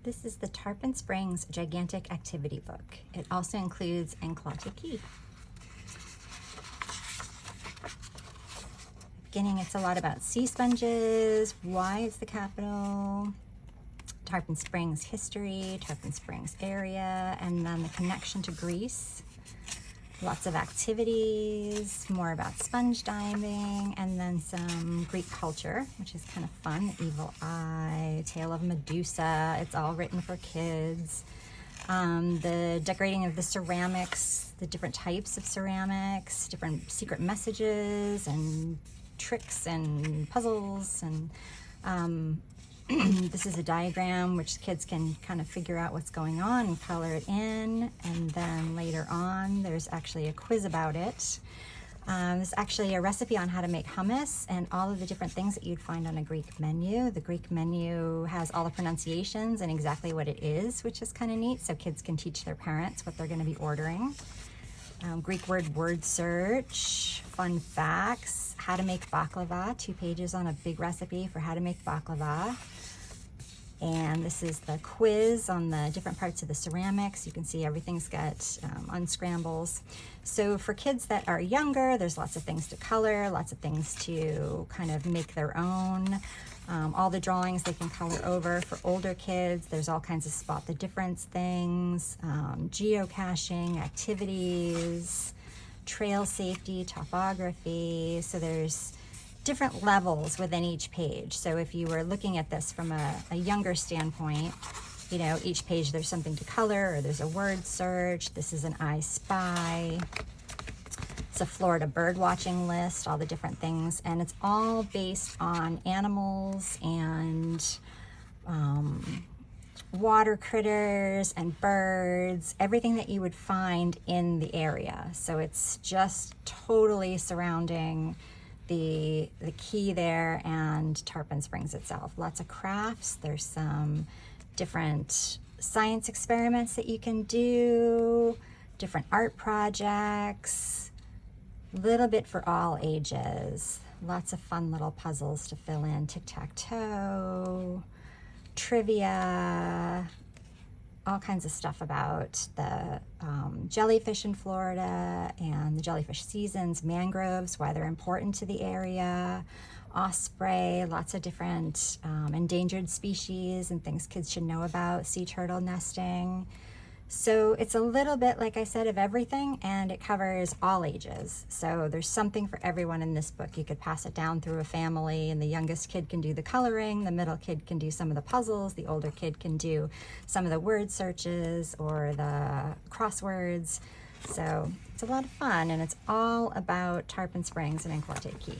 This is the Tarpon Springs Gigantic Activity Book. It also includes Anclote key. Beginning, it's a lot about sea sponges, why it's the capital, Tarpon Springs history, Tarpon Springs area, and then the connection to Greece. Lots of activities, more about sponge diving, and then some Greek culture, which is kind of fun. The evil eye, tale of Medusa, it's all written for kids. The decorating of the ceramics, the different types of ceramics, different secret messages and tricks and puzzles, and this is a diagram which kids can kind of figure out what's going on and color it in, and then later on there's actually a quiz about it. There's actually a recipe on how to make hummus and all of the different things that you'd find on a Greek menu. The Greek menu has all the pronunciations and exactly what it is, which is kind of neat, so kids can teach their parents what they're going to be ordering. Greek word search, fun facts, how to make baklava, 2 pages on a big recipe for how to make baklava. And this is the quiz on the different parts of the ceramics. You can see everything's got unscrambles. So for kids that are younger, there's lots of things to color, lots of things to kind of make their own. All the drawings they can color over. For older kids, there's all kinds of spot the difference things, geocaching, activities, trail safety, topography. So there's different levels within each page. So if you were looking at this from a younger standpoint, you know, each page there's something to color, or there's a word search. This is an I Spy. It's a Florida bird watching list, all the different things, and it's all based on animals and water critters and birds, everything that you would find in the area. So it's just totally surrounding the key there and Tarpon Springs itself. Lots of crafts. There's some different science experiments that you can do, different art projects, little bit for all ages. Lots of fun little puzzles to fill in, tic-tac-toe, trivia, all kinds of stuff about the jellyfish in Florida and the jellyfish seasons, mangroves, why they're important to the area, osprey, lots of different endangered species and things kids should know about, sea turtle nesting. So it's a little bit, like I said, of everything, and it covers all ages. So there's something for everyone in this book. You could pass it down through a family, and the youngest kid can do the coloring, the middle kid can do some of the puzzles, the older kid can do some of the word searches or the crosswords. So it's a lot of fun, and it's all about Tarpon Springs and Anclote Key.